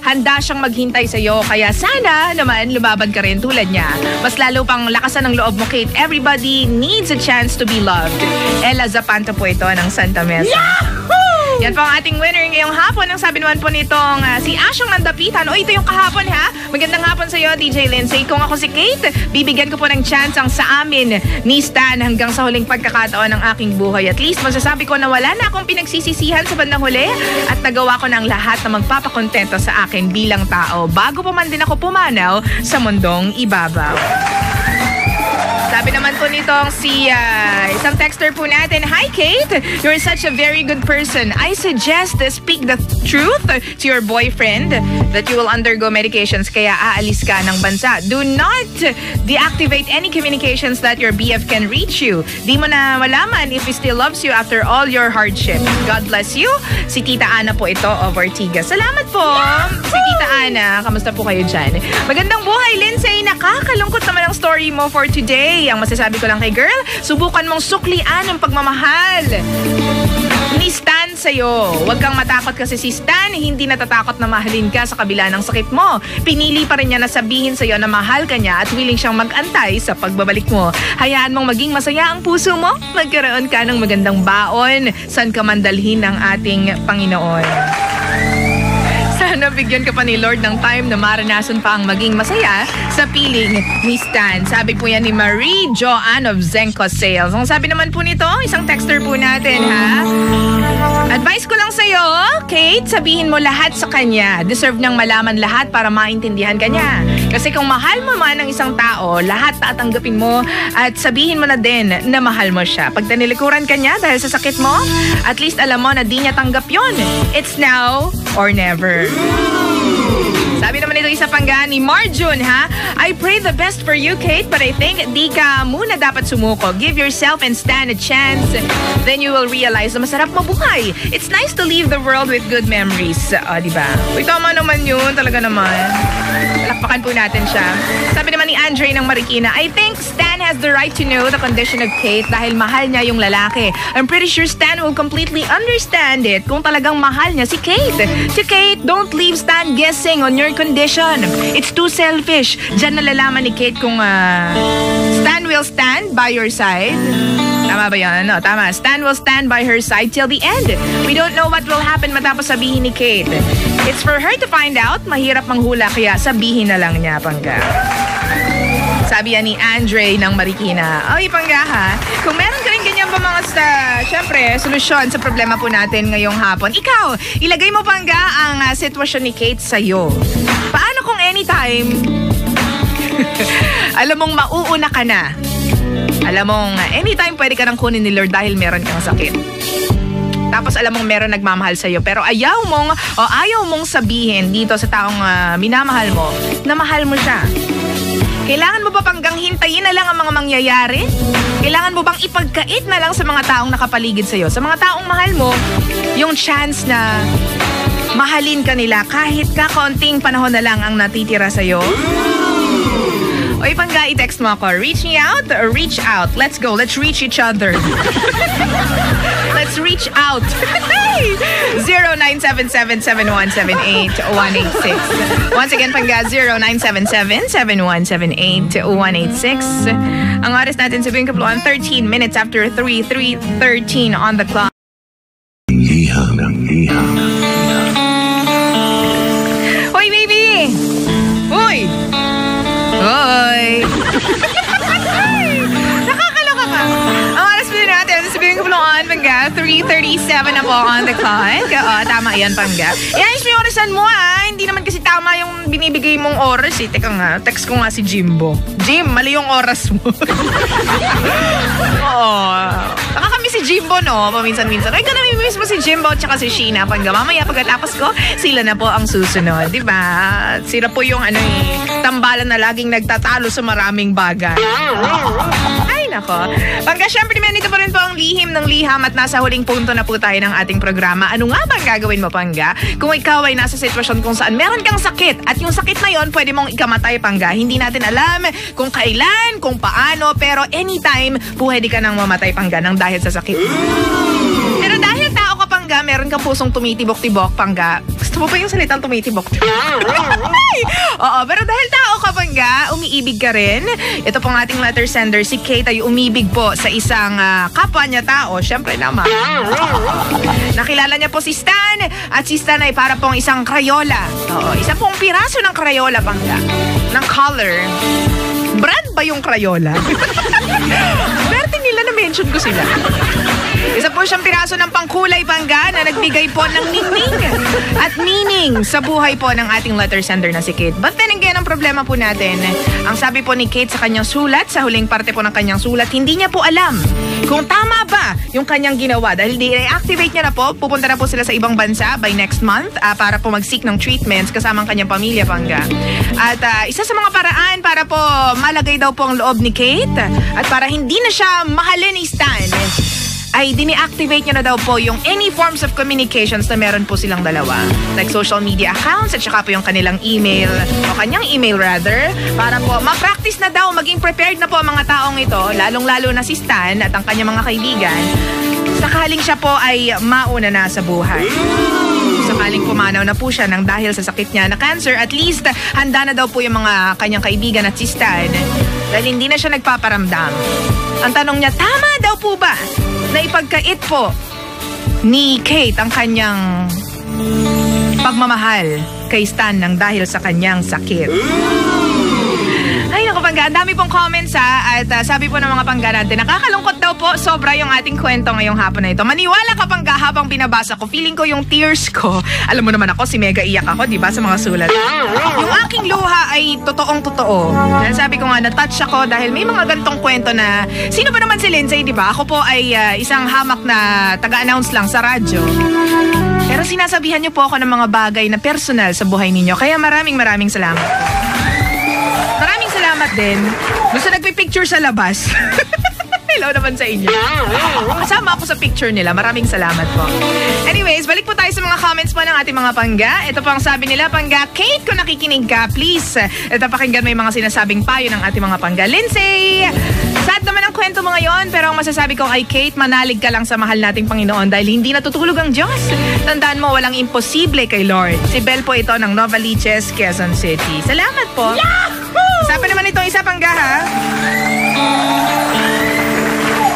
Handa siyang maghintay sa'yo. Kaya sana naman lumaban ka rin tulad niya. Mas lalo pang lakasan ng loob mo, Kate. Everybody needs a chance to be loved. Ella Zapanta po ito ng Santa Mesa. Yahoo! Yan po ang ating winner ngayong hapon. Ang sabi naman po nitong si Asyong Nandapitan. O, ito yung kahapon, ha? Magandang hapon sa'yo, DJ Lindsay. Kung ako si Kate, bibigyan ko po ng chance ang sa amin ni Stan hanggang sa huling pagkakataon ng aking buhay. At least, masasabi ko na wala na akong pinagsisisihan sa bandang huli at nagawa ko ng lahat na magpapakontento sa akin bilang tao bago pa man din ako pumanaw sa mundong ibabaw. Sabi naman po nitong si isang texter po natin, Hi Kate, you're such a very good person. I suggest speak the truth to your boyfriend that you will undergo medications kaya aalis ka ng bansa. Do not deactivate any communications that your BF can reach you. Di mo na malaman if he still loves you after all your hardship. God bless you. Si Tita Ana po ito of Ortigas. Salamat po. Yahoo! Si Tita Ana, kamusta po kayo dyan? Magandang buhay, Lindsay. Nakakalungkot naman ang story mo for today. Ang masasabi ko lang kay girl, subukan mong suklian ang pagmamahal ni Stan sa'yo. Huwag kang matakot kasi si Stan hindi natatakot na mahalin ka sa kabila ng sakit mo. Pinili pa rin niya na sabihin sa'yo na mahal ka niya at willing siyang mag-antay sa pagbabalik mo. Hayaan mong maging masaya ang puso mo. Magkaroon ka ng magandang baon. Saan ka man dalhin ng ating Panginoon. Sana bigyan ka pa ni Lord ng time na maranasan pa ang maging masaya sa piling ni Stan. Sabi po yan ni Marie Joanne of Zenko Sales. Ang sabi naman po nito, isang texter po natin, ha? Advice ko lang sa'yo, Kate, sabihin mo lahat sa kanya. Deserve niyang malaman lahat para maintindihan ka niya. Kasi kung mahal mo man ang isang tao, lahat tatanggapin mo at sabihin mo na din na mahal mo siya. Pag tanilikuran ka niya dahil sa sakit mo, at least alam mo na di niya tanggap yun. It's now or never. Sabi naman ito isa pangga ni Marjun, ha? I pray the best for you, Kate, but I think di ka muna dapat sumuko. Give yourself and stand a chance. Then you will realize na masarap mabuhay. It's nice to leave the world with good memories. Diba? Uy, tama naman yun. Talaga naman. Palakpakan po natin siya. Sabi naman ni Andre ng Marikina, I think Stan has the right to know the condition of Kate dahil mahal niya yung lalaki. I'm pretty sure Stan will completely understand it kung talagang mahal niya si Kate. To Kate, don't leave Stan guessing on your condition. It's too selfish. Diyan nalalaman ni Kate kung Stan will stand by your side. Tama ba yan? No, tama. Stan will stand by her side till the end. We don't know what will happen matapos sabihin ni Kate. It's for her to find out. Mahirap manghula kaya sabihin na lang niya, pangga. Sabi yan ni Andre ng Marikina. Ay, pangga ha. Kung meron ka rin ganyan pa mga syempre, solusyon sa problema po natin ngayong hapon. Ikaw, ilagay mo pangga ang sitwasyon ni Kate sa'yo. Paano kung anytime, alam mong mauuna ka na? Alam mong anytime pwede ka nang kunin ni Lord dahil meron kang sakit. Tapos alam mong meron nagmamahal sa'yo. Pero ayaw mong sabihin dito sa taong minamahal mo na mahal mo siya. Kailangan mo ba panggang hintayin na lang ang mga mangyayari? Kailangan mo bang ipagkait na lang sa mga taong nakapaligid sa'yo? Sa mga taong mahal mo, yung chance na mahalin ka nila kahit kakonting panahon na lang ang natitira sa'yo? Oy, pangga, i-text mo ako. Reach me out? Reach out. Let's go. Let's reach each other. Let's reach out. 0977-7178-186. Once again, pangga, 0977-7178-186. Ang oras natin sa Bing Kapluan, 13 minutes after 3:13 on the clock. Liham. Hoy, baby! Hoy! Hoy! Nakakaloka ka. Ang oras po natin, sabihin ko po noon, pangga, 3:37 na po on the clock. Tama yan, pangga. Iayos mo yung orasan mo, Hindi naman kasi tama yung binibigay mong oras, eh. Teka nga, text ko nga si Jimbo. Jim, mali yung oras mo. Oo. Nakakami si Jimbo, no? Paminsan-minsan. Ay, kanamimiss mo si Jimbo at saka si Sheena. Pangga, mamaya pagkatapos ko, sila na po ang susunod. Diba? Sila po yung tambalan na laging nagtatalo sa maraming bagay. Ay, nako. Pangga, syempre naman ito pa rin po ang lihim ng liham at nasa huling punto na po tayo ng ating programa. Ano nga ba ang gagawin mo, Pangga? Kung ikaw ay nasa sitwasyon kung saan meron kang sakit at yung sakit na yon pwede mong ikamatay, Pangga. Hindi natin alam kung kailan, kung paano, pero anytime pwede ka nang mamatay, Pangga, nang dahil sa sakit. Pero dahil tao ka, Pangga, meron kang pusong tumitibok-tibok, Pangga. Gusto mo ba yung salitang tumitibok-tibok? Oo, pero dahil tao ka, Pangga, umiibig ka rin. Ito pong ating letter sender, si Kate, ay umibig po sa isang kapwa niya tao. Siyempre naman. Nakilala niya po si Stan at si Stan ay para pong isang Crayola. Oo, isa pong piraso ng Crayola, Pangga. Ng color. Brand ba yung Crayola? Berte nila na-mention ko sila. Isa po siyang piraso ng pangkulay, Pangga, na nagbigay po ng ningning at meaning sa buhay po ng ating letter sender na si Kate. But then again, ang problema po natin, ang sabi po ni Kate sa kanyang sulat, sa huling parte po ng kanyang sulat, hindi niya po alam kung tama ba yung kanyang ginawa. Dahil di-reactivate niya na po, pupunta na po sila sa ibang bansa by next month para po mag-seek ng treatments kasama ang kanyang pamilya, Pangga. At isa sa mga paraan para po malagay daw po ang loob ni Kate at para hindi na siya mahalin ni Stan, ay dini-activate niya na daw po yung any forms of communications na meron po silang dalawa. Like social media accounts at saka po yung kanilang email, o kanyang email rather, para po ma-practice na daw, maging prepared na po ang mga taong ito, lalong-lalo na si Stan at ang kanyang mga kaibigan, sakaling siya po ay mauna na sa buhay. Sakaling pumanaw na po siya nang dahil sa sakit niya na cancer, at least handa na daw po yung mga kanyang kaibigan at si Stan dahil hindi na siya nagpaparamdam. Ang tanong niya, tama daw po ba na ipagkait po ni Kate ang kanyang pagmamahal kay Stan nang dahil sa kanyang sakit? Ay, naku, Pangga, ang dami pong comments at sabi po ng mga Pangga natin, nakakalungkot daw po sobra yung ating kwento ngayong hapon na ito. Maniwala ka, Pangga, habang binabasa ko, feeling ko yung tears ko. Alam mo naman ako, si mega iyak ako, di ba, sa mga sulat. Yung aking luha ay totoong-totoo. Sabi ko nga, na-touch ako dahil may mga gantong kwento na, sino ba naman si Lindsay, di ba? Ako po ay isang hamak na taga-announce lang sa radyo. Pero sinasabihan niyo po ako ng mga bagay na personal sa buhay ninyo. Kaya maraming salamat. Maraming salamat din. Gusto nagpipicture sa labas. Hello naman sa inyo. Kasama ako sa picture nila. Maraming salamat po. Anyways, balik po tayo sa mga comments po ng ating mga pangga. Ito po ang sabi nila, Pangga, Kate, kung nakikinig ka, please. Ito pakinggan mo yung mga sinasabing payo ng ating mga pangga. Lindsay, sad naman ang kwento mo ngayon, pero ang masasabi ko kay Kate, manalig ka lang sa mahal nating Panginoon dahil hindi natutulog ang Diyos. Tandaan mo, walang imposible kay Lord. Si Bel po ito ng Novaliches, Quezon City. Salamat po. Yahoo! Sabi naman itong isa, Pangga, ha?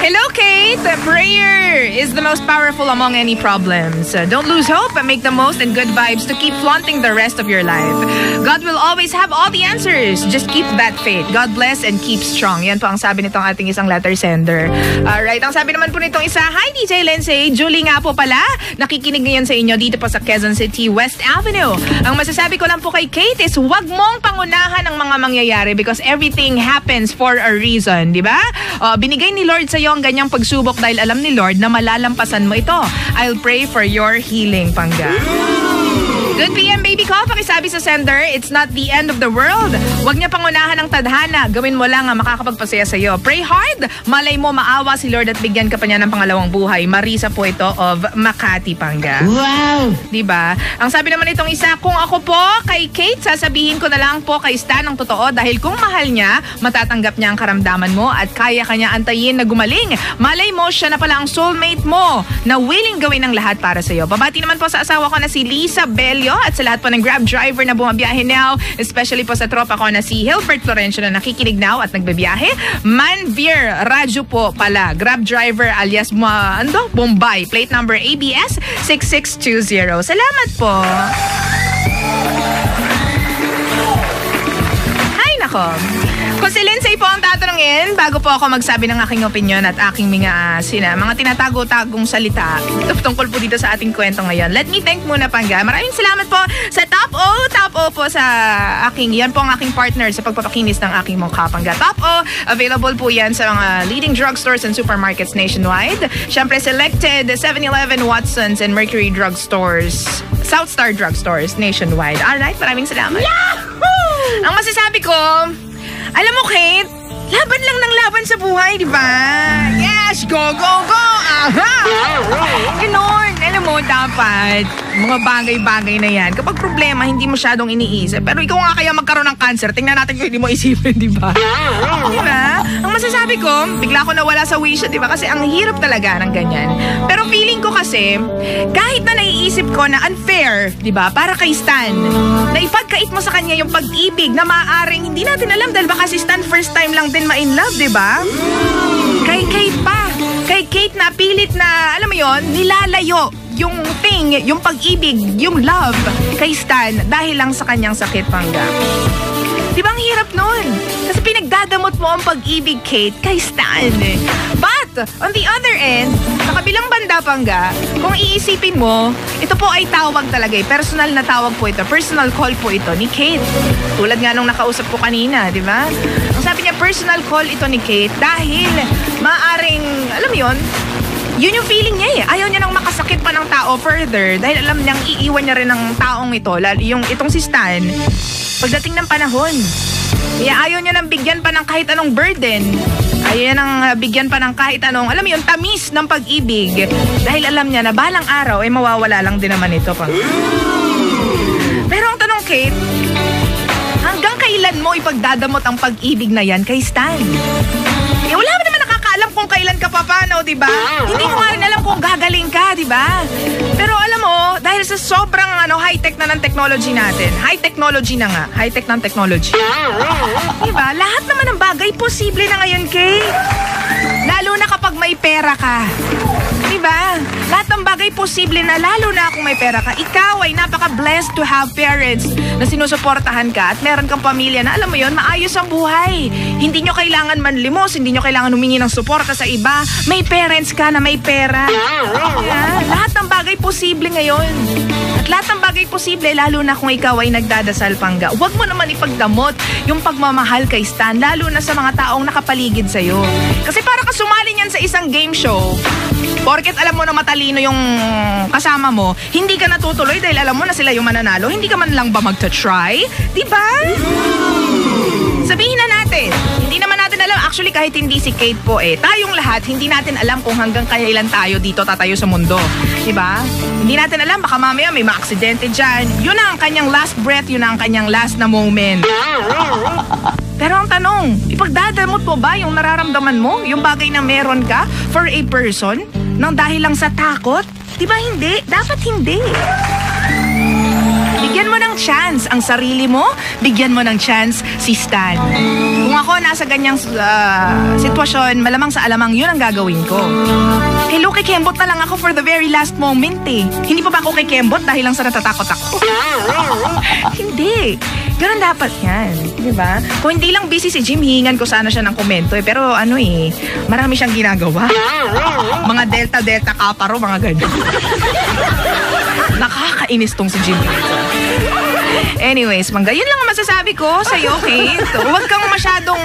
Hello, Kate. Prayer is the most powerful among any problems. Don't lose hope and make the most and good vibes to keep flaunting the rest of your life. God will always have all the answers. Just keep that faith. God bless and keep strong. Yan po ang sabi nitong ating isang letter sender. Alright, ang sabi naman po nitong isa, Hi, DJ Lindsay. Julie nga po pala. Nakikinig ngayon sa inyo dito po sa Quezon City, West Avenue. Ang masasabi ko lang po kay Kate is huwag mong pangunahan ang mga mangyayari because everything happens for a reason, di ba? Binigay ni Lord sa iyo ang ganyang pagsubok dahil alam ni Lord na malalampasan mo ito. I'll pray for your healing, Pangga. Good PM, baby ko. Pakisabi sa sender, it's not the end of the world. Huwag niya pangunahan ng tadhana. Gawin mo lang ang makakapagpasaya sa iyo. Pray hard. Malay mo maawa si Lord at bigyan ka pa niya ng pangalawang buhay. Marisa po ito of Makati, Pangga. Wow! Diba? Ang sabi naman itong isa, kung ako po kay Kate, sasabihin ko na lang po kay Stan ang totoo dahil kung mahal niya, matatanggap niya ang karamdaman mo at kaya kanya antayin na gumaling. Malay mo, siya na pala ang soulmate mo na willing gawin ang lahat para sa iyo. Babati naman po sa asawa ko na si Lisa Bello at sa lahat po ng Grab driver na bumabiyahe now, especially po sa tropa ko na si Hilbert Florencio na nakikinig now at nagbabiyahe. Manveer Radyo po pala, Grab driver alias Bombay, plate number ABS 6620. Salamat po. Hay nako. Kung si Lindsay po ang tatanungin, bago po ako magsabi ng aking opinion at aking mga tinatago-tagong salita tungkol po dito sa ating kwento ngayon, let me thank muna, Pangga. Maraming salamat po sa Top O po sa aking, yan po ang aking partner sa pagpapakinis ng aking mukha, Pangga. Top O, available po yan sa mga leading drugstores and supermarkets nationwide. Siyempre, selected 7-Eleven, Watsons, and Mercury drugstores, Southstar drugstores nationwide. Alright, maraming salamat. Yahoo! Ang masasabi ko, alam mo, Kate, laban lang ng laban sa buhay, di ba? Yes, go! Aha! Ganon. Alam mo, dapat mga bagay-bagay na yan. Kapag problema, hindi masyadong iniisip. Pero ikaw nga kaya magkaroon ng cancer, tingnan natin kung hindi mo isipin, di ba? Di ba? Ang masasabi ko, bigla ko nawala sa wish, di ba? Kasi ang hirap talaga ng ganyan. Pero feeling ko kasi, kahit na naiisip ko na unfair, di ba? Para kay Stan, na ipagkait mo sa kanya yung pag-ibig na maaaring hindi natin alam dahil baka si Stan first time lang din ma-in love, di ba? Kay Kate pa. Kay Kate na pilit na, alam mo yon, nilalayo yung thing, yung pag-ibig, yung love kay Stan dahil lang sa kanyang sakit, Pangga. Di ba ang hirap nun? Kasi pinagdadamot mo ang pag-ibig, Kate, kay Stan. But, on the other end, sa kabilang banda, Pangga, kung iisipin mo, ito po ay tawag talaga eh. Personal na tawag po ito. Personal call po ito ni Kate. Tulad nga nung nakausap ko kanina, di ba? Ang sabi niya, personal call ito ni Kate dahil maaring, alam mo yun, yun yung feeling niya eh. Ayaw niya nang makasakit pa ng tao further dahil alam niyang iiwan niya rin ng taong ito, itong si Stan, pagdating ng panahon. Kaya ayaw niya nang bigyan pa ng kahit anong burden. Ayaw niya nang bigyan pa ng kahit anong, alam mo yun, tamis ng pag-ibig. Dahil alam niya na balang araw ay mawawala lang din naman ito. Pero ang tanong, Kate, hanggang kailan mo ipagdadamot ang pag-ibig na yan kay Stan? Eh, wala mo naman nakakaalam kung kailan ka pa paano, diba? Hindi mo nga rin alam kung gagaling ka, diba? Pero alam mo, dahil sa sobrang high-tech na ng technology natin, high-tech ng technology. Diba? Lahat naman ng bagay posible na ngayon, Kate. Lalo na kapag may pera ka. Diba? Lahat ng bagay posible na lalo na kung may pera ka. Ikaw ay napaka-blessed to have parents na sinusuportahan ka at meron kang pamilya na alam mo yon, maayos ang buhay. Hindi nyo kailangan manlimos, hindi nyo kailangan humingi ng suporta sa iba. May parents ka na may pera. Yeah, lahat ng bagay posible ngayon. At lahat ng bagay posible, lalo na kung ikaw ay nagdadasal, Pangga. Huwag mo naman ipagdamot yung pagmamahal kay Stan, lalo na sa mga taong nakapaligid sa'yo. Kasi para ka sumali niyan sa isang game show, Porket alam mo na matalino yung kasama mo, hindi ka natutuloy dahil alam mo na sila yung mananalo, hindi ka man lang ba magta-try? Diba? Sabihin na natin, hindi naman natin alam, actually kahit hindi si Kate po tayong lahat, hindi natin alam kung hanggang kailan tayo dito tatayo sa mundo. Diba? Hindi natin alam, baka mamaya may maaksidente dyan. Yun na ang kanyang last breath, yun na ang kanyang last na moment. Pero ang tanong, ipagdadamot mo ba yung nararamdaman mo? Yung bagay na meron ka for a person? Nang dahil lang sa takot? Diba hindi? Dapat hindi. Bigyan mo ng chance ang sarili mo, bigyan mo ng chance si Stan. Kung ako nasa ganyang sitwasyon, malamang sa alamang yun ang gagawin ko. Hello, kikembot na lang ako for the very last moment Hindi pa ba ako kikembot dahil lang sa natatakot ako? Hindi. Ganun dapat yan. Diba? Kung hindi lang busy si Jim, hihingan ko sana siya ng komento Pero marami siyang ginagawa. Mga delta kaparo, mga ganun. Nakakainis tong si Jim. Anyways, Mangga, yun lang ang masasabi ko sa'yo, Kate. Huwag kang masyadong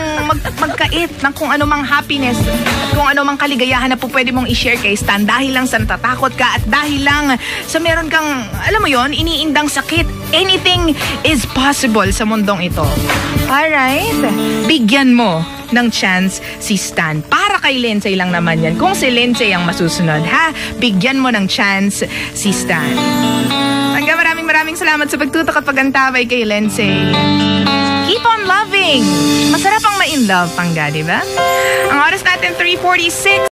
magkait ng kung ano mang happiness at kung ano mang kaligayahan na po pwede mong i-share kay Stan dahil lang sa natatakot ka at dahil lang sa meron kang, alam mo yon, iniindang sakit. Anything is possible sa mundong ito. Alright? Bigyan mo ng chance si Stan. Para kay Lindsay lang naman yan. Kung si Lindsay ang masusunod, ha? Bigyan mo ng chance si Stan. Hanggang maraming salamat sa pagtutok at pagantabay kay Lindsay. Keep on loving. Masarap ang ma-in love, Pangga, diba? Ang oras natin, 3:46.